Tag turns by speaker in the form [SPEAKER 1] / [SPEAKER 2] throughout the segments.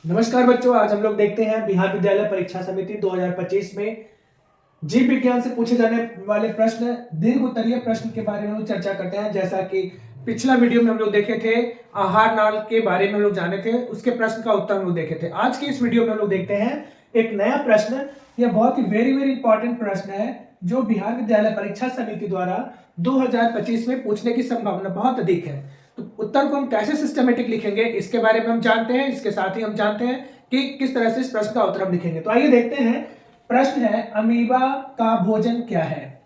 [SPEAKER 1] नमस्कार बच्चों, आज हम लोग देखते हैं बिहार विद्यालय परीक्षा समिति 2025 में जीव विज्ञान से पूछे जाने वाले प्रश्न, दीर्घ उत्तरीय प्रश्न के बारे में हम लोग चर्चा करते हैं। जैसा कि पिछला वीडियो में हम लोग देखे थे, आहार नाल के बारे में हम लोग जाने थे, उसके प्रश्न का उत्तर हम लोग देखे थे। आज की इस वीडियो में हम लोग देखते हैं एक नया प्रश्न। यह बहुत ही वेरी इंपॉर्टेंट प्रश्न है जो बिहार विद्यालय परीक्षा समिति द्वारा 2025 में पूछने की संभावना बहुत अधिक है। तो उत्तर को हम कैसे सिस्टमेटिक लिखेंगे इसके बारे में हम जानते हैं। इसके साथ ही हम जानते हैं कि किस तरह से इस प्रश्न का उत्तर हम लिखेंगे। तो आइए देखते हैं। प्रश्न है, अमीबा का भोजन क्या है?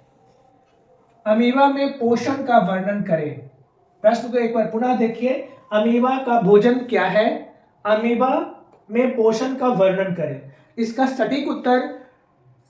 [SPEAKER 1] अमीबा में पोषण का वर्णन करें। प्रश्न को एक बार पुनः देखिए। अमीबा का भोजन क्या है? अमीबा में पोषण का वर्णन करें। इसका सटीक उत्तर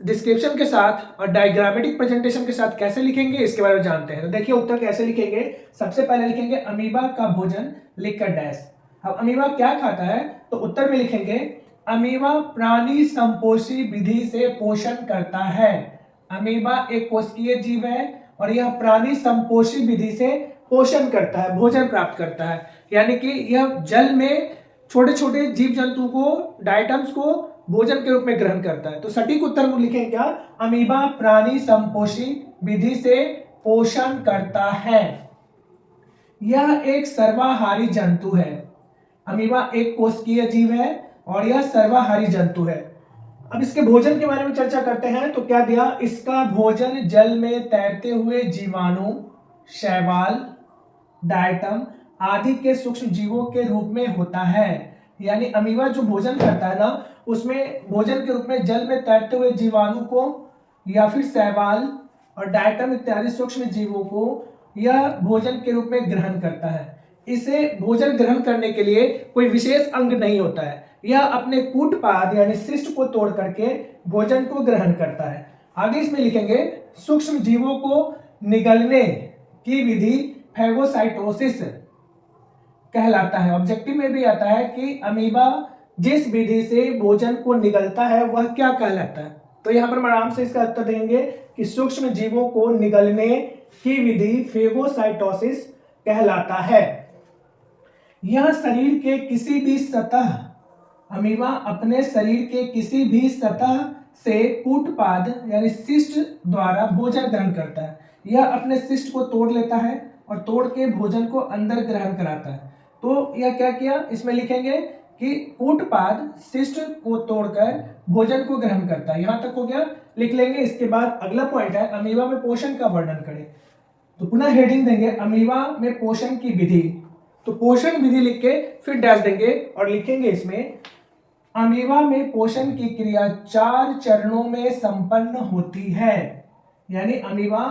[SPEAKER 1] डिस्क्रिप्शन के साथ और डायग्रामेटिक प्रेजेंटेशन के साथ कैसे लिखेंगे इसके बारे में जानते हैं। तो देखिए उत्तर कैसे लिखेंगे। सबसे पहले लिखेंगे अमीबा का भोजन, लिखकर डैश। अब अमीबा क्या खाता है तो उत्तर में लिखेंगे अमीबा प्राणी संपोषी विधि से पोषण करता है। अमीबा एक कोशिकीय जीव है और यह प्राणी संपोषी विधि से पोषण करता है, भोजन प्राप्त करता है। यानी कि यह जल में छोटे छोटे जीव जंतु को, डाइटम्स को भोजन के रूप में ग्रहण करता है। तो सटीक उत्तर में लिखें क्या? अमीबा प्राणी संपोषी विधि से पोषण करता है। यह एक सर्वाहारी जंतु है। अमीबा एक कोशिकीय जीव है और यह सर्वाहारी जंतु है। अब इसके भोजन के बारे में चर्चा करते हैं। तो क्या दिया? इसका भोजन जल में तैरते हुए जीवाणु, शैवाल, डायटम आदि के सूक्ष्म जीवों के रूप में होता है। यानी अमीबा जो भोजन करता है ना, उसमें भोजन के रूप में जल में तैरते हुए जीवाणु को या फिर शैवाल और डायटम इत्यादि सूक्ष्म जीवों को यह भोजन के रूप में ग्रहण करता है। इसे भोजन ग्रहण करने के लिए कोई विशेष अंग नहीं होता है। यह अपने कूटपाद यानी शिष्ट को तोड़ करके भोजन को ग्रहण करता है। आगे इसमें लिखेंगे सूक्ष्म जीवों को निगलने की विधि फैगोसाइटोसिस कहलाता है। ऑब्जेक्टिव में भी आता है कि अमीबा जिस विधि से भोजन को निगलता है वह क्या कहलाता है। तो यहां पर हम आराम से इसका उत्तर देंगे कि सूक्ष्म जीवों को निगलने की विधि फेगोसाइटोसिस कहलाता है। यह शरीर के किसी भी सतह, अमीबा अपने शरीर के किसी भी सतह से कूटपाद यानी शिष्ट द्वारा भोजन ग्रहण करता है। यह अपने शिष्ट को तोड़ लेता है और तोड़ के भोजन को अंदर ग्रहण कराता है। तो यह क्या किया? इसमें लिखेंगे कि कूटपाद शिष्ट को तोड़कर भोजन को ग्रहण करता है। यहां तक हो गया, लिख लेंगे। इसके बाद अगला पॉइंट है अमीबा में पोषण का वर्णन करें। तो पुनः हेडिंग देंगे अमीबा में पोषण की विधि। तो पोषण विधि लिख के फिर डैश देंगे और लिखेंगे इसमें अमीबा में पोषण की क्रिया 4 चरणों में संपन्न होती है। यानी अमीबा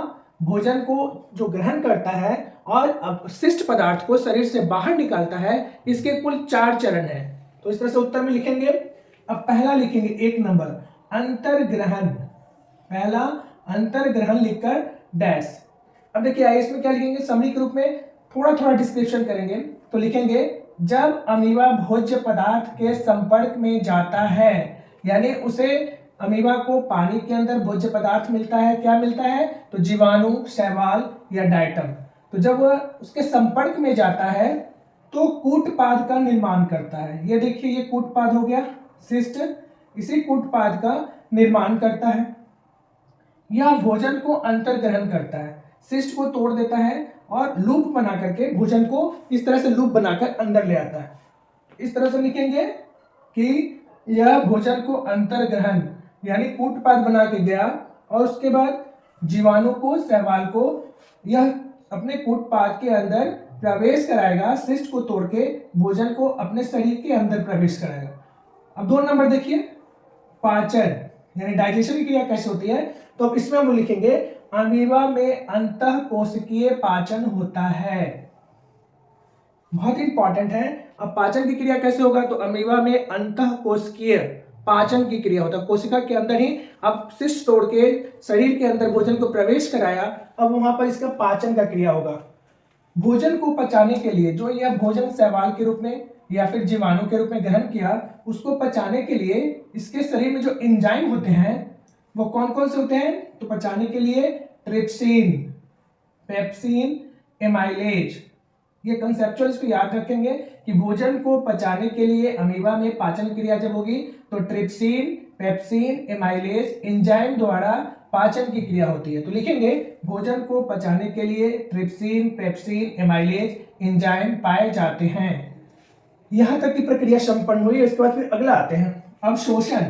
[SPEAKER 1] भोजन को जो ग्रहण करता है और अपशिष्ट पदार्थ को शरीर से बाहर निकालता है, इसके कुल 4 चरण हैं। तो इस तरह से उत्तर में लिखेंगे। अब पहला लिखेंगे 1 नंबर अंतर्ग्रहण। पहला अंतर्ग्रहण लिखकर डैश। अब देखिए आइए इसमें क्या लिखेंगे, समरी के रूप में थोड़ा थोड़ा डिस्क्रिप्शन करेंगे। तो लिखेंगे जब अमीबा भोज्य पदार्थ के संपर्क में जाता है, यानी उसे अमीबा को पानी के अंदर भोज्य पदार्थ मिलता है। क्या मिलता है? तो जीवाणु, शैवाल या डायटम। तो जब वह उसके संपर्क में जाता है तो कूटपाद का निर्माण करता है। ये देखिए ये कूटपाद हो गया, शिष्ट इसी कूटपाद का निर्माण करता है। यह भोजन को अंतर्ग्रहण करता है, शिष्ट को तोड़ देता है और लूप बना करके भोजन को इस तरह से लूप बनाकर अंदर ले आता है। इस तरह से लिखेंगे कि यह भोजन को अंतर्ग्रहण यानी कूटपाद बना के गया और उसके बाद जीवाणु को, शैवाल को यह अपने कूटपाद के अंदर प्रवेश कराएगा, शिष्ट को तोड़ के भोजन को अपने शरीर के अंदर प्रवेश कराएगा। अब 2 नंबर देखिए पाचन यानी डाइजेशन की क्रिया कैसे होती है। तो अब इसमें हम लिखेंगे अमीबा में अंतःकोशिकीय पाचन होता है। बहुत इंपॉर्टेंट है। अब पाचन की क्रिया कैसे होगा? तो अमीबा में अंतःकोशिकीय पाचन की क्रिया होता है। कोशिका के अंदर ही अब शिष्ट तोड़ के शरीर के अंदर भोजन को प्रवेश कराया, अब वहां पर इसका पाचन का क्रिया होगा। भोजन को पचाने के लिए जो यह भोजन शैवाल के रूप में या फिर जीवाणु के रूप में ग्रहण किया, उसको पचाने के लिए इसके शरीर में जो एंजाइम होते हैं वो कौन कौन से होते हैं? तो पचाने के लिए ट्रिप्सिन, पेप्सिन, एमाइलेज ये कंसेप्चुअल इसको याद रखेंगे कि भोजन को पचाने के लिए अमीबा में पाचन क्रिया जब होगी तो ट्रिप्सिन, पेप्सिन, एमाइलेज एंजाइम द्वारा पाचन की क्रिया होती है। तो लिखेंगे भोजन को पचाने के लिए ट्रिप्सिन, पेप्सिन, एमाइलेज एंजाइम पाए जाते हैं। यहां तक की प्रक्रिया संपन्न हुई। इसके बाद फिर अगला आते हैं अवशोषण।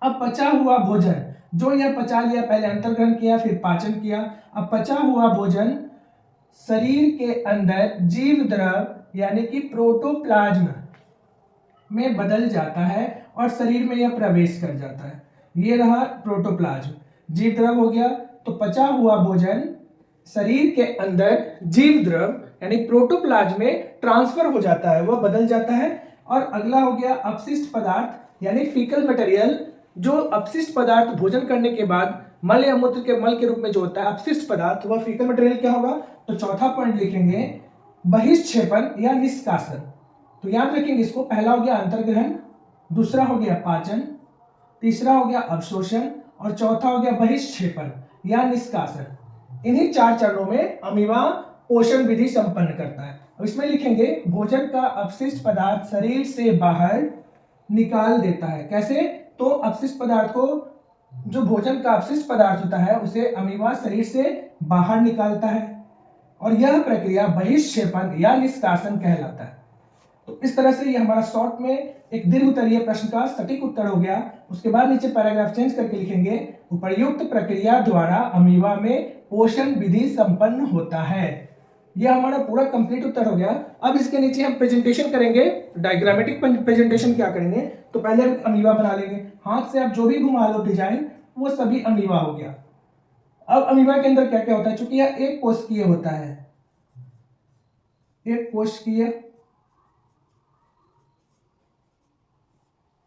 [SPEAKER 1] अब पचा हुआ भोजन जो यह पचा लिया, पहले अंतर्ग्रहण किया फिर पाचन किया, अब पचा हुआ भोजन शरीर के अंदर जीव द्रव यानी कि प्रोटोप्लाज्म में बदल जाता है और शरीर में यह प्रवेश कर जाता है। ये रहा प्रोटोप्लाज्म, जीव द्रव हो गया। तो पचा हुआ भोजन शरीर के अंदर जीव द्रव यानी प्रोटोप्लाज्म में ट्रांसफर हो जाता है, वह बदल जाता है। और अगला हो गया अपशिष्ट पदार्थ यानी फीकल मटेरियल। जो अपशिष्ट पदार्थ भोजन करने के बाद मल या मूत्र के मल के रूप में जो होता है अपशिष्ट पदार्थ, वह फीकल मटेरियल क्या होगा? तो चौथा पॉइंट लिखेंगे बहिष्क्षेपण या निष्कासन। तो याद रखेंगे इसको, पहला हो गया अंतर्ग्रहण, दूसरा हो गया पाचन, तीसरा हो गया अवशोषण और चौथा हो गया बहिष्क्षेपण या निष्कासन। इन्हीं 4 चरणों में अमीबा पोषण विधि संपन्न करता है। अब इसमें लिखेंगे भोजन का अपशिष्ट पदार्थ शरीर से बाहर निकाल देता है। कैसे? तो अपशिष्ट पदार्थ को, जो भोजन का अपशिष्ट पदार्थ होता है उसे अमीबा शरीर से बाहर निकालता है और यह प्रक्रिया बहिष्क्षेपण या निष्कासन कहलाता है। तो इस तरह से ये हमारा शॉर्ट में एक दीर्घ उत्तरीय प्रश्न का सटीक उत्तर हो गया। उसके बाद नीचे पैराग्राफ चेंज करके लिखेंगे उपर्युक्त प्रक्रिया द्वारा अमीबा में पोषण विधि संपन्न होता है। यह हमारा पूरा कंप्लीट उत्तर हो गया। अब इसके नीचे हम प्रेजेंटेशन करेंगे, डायग्रामेटिक प्रेजेंटेशन क्या करेंगे? तो पहले हम अमीबा बना लेंगे। हाथ से आप जो भी घुमा लो डिजाइन, वो सभी अमीबा हो गया। अब अमीबा के अंदर क्या क्या होता है? चूंकि यह एक कोशिकीय होता है, एक कोशिकीय,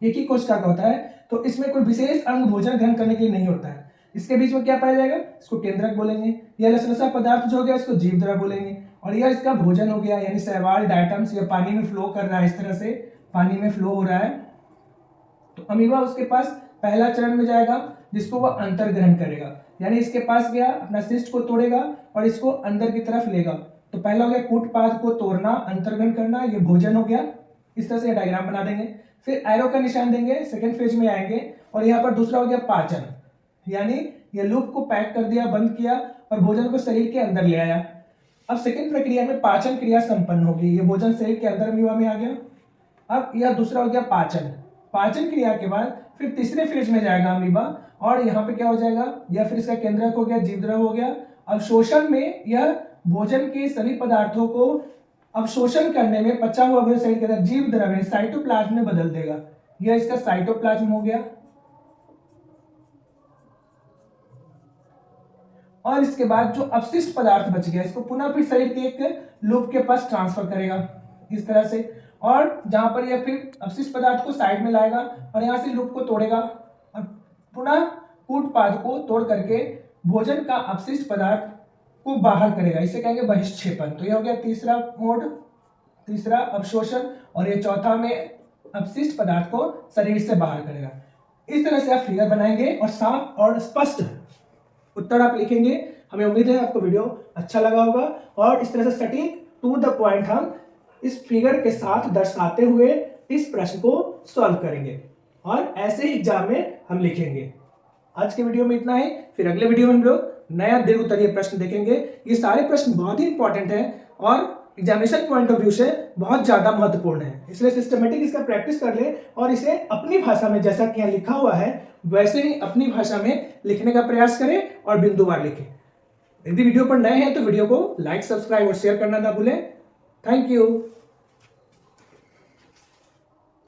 [SPEAKER 1] एक ही कोशिका का होता है, तो इसमें कोई विशेष अंग भोजन ग्रहण करने के लिए नहीं होता है। इसके बीच में क्या पाया जाएगा? इसको केंद्रक बोलेंगे। यह लसलसा पदार्थ जो हो गया इसको जीव द्रव बोलेंगे और यह इसका भोजन हो गया, यानी शैवाल डायटम्स, या पानी में फ्लो कर रहा है, इस तरह से पानी में फ्लो हो रहा है। तो अमीबा उसके पास पहला चरण में जाएगा जिसको वह अंतर्ग्रहण करेगा, यानी इसके पास गया, अपना शिष्ट को तोड़ेगा और इसको अंदर की तरफ लेगा। तो पहला हो गया कूटपाद को तोड़ना, अंतर्ग्रहण करना, ये भोजन हो गया। इस तरह से डायग्राम बना देंगे। फिर एरो का निशान देंगे, सेकंड फेज में आएंगे और यहाँ पर दूसरा हो गया पाचन, यानी ये लूप को पैक कर दिया, बंद किया और भोजन को शरीर के अंदर ले आया। अब सेकंड प्रक्रिया में पाचन क्रिया संपन्न होगी, ये भोजन शरीर के अंदर अमीबा में आ गया। अब यह दूसरा हो गया पाचन। पाचन क्रिया के बाद फिर तीसरे फेज में जाएगा अमीबा और यहाँ पे क्या हो जाएगा? यह फिर इसका केंद्रक हो गया, जीवद्रव हो गया। अवशोषण में यह भोजन के सभी पदार्थों को अवशोषण करने में पचा हुआ भोजन शरीर के अंदर जीव द्रव साइटोप्लाज्म में बदल देगा। यह इसका साइटोप्लाज्म हो गया। और इसके बाद जो अपशिष्ट पदार्थ बच गया इसको पुनः फिर शरीर के एक लूप के पास ट्रांसफर करेगा, इस तरह से। और जहां पर यह फिर अपशिष्ट पदार्थ को साइड में लाएगा और यहां से लूप को तोड़ेगा और पुनः कूटपाद को तोड़ करके भोजन का अपशिष्ट पदार्थ को बाहर करेगा, इसे कहेंगे बहिष्क्षेपण। तो यह हो गया तीसरा मोड, तीसरा अवशोषण, और ये चौथा में अपशिष्ट पदार्थ को शरीर से बाहर करेगा। इस तरह से आप फिगर बनाएंगे और साफ और स्पष्ट उत्तर आप लिखेंगे। हमें उम्मीद है आपको वीडियो अच्छा लगा होगा और इस तरह से सटीक टू द पॉइंट हम इस फिगर के साथ दर्शाते हुए इस प्रश्न को सॉल्व करेंगे और ऐसे ही एग्जाम में हम लिखेंगे। आज के वीडियो में इतना ही, फिर अगले वीडियो में हम लोग नया दीर्घ उत्तरीय प्रश्न देखेंगे। ये सारे प्रश्न बहुत ही इंपॉर्टेंट है और एग्जामिनेशन पॉइंट ऑफ व्यू से बहुत ज्यादा महत्वपूर्ण है, इसलिए सिस्टमेटिक इसका प्रैक्टिस कर ले और इसे अपनी भाषा में, जैसा कि यहाँ लिखा हुआ है वैसे ही अपनी भाषा में लिखने का प्रयास करें और बिंदुवार लिखें। यदि वीडियो पर नए हैं तो वीडियो को लाइक, सब्सक्राइब और शेयर करना ना भूलें। Thank you.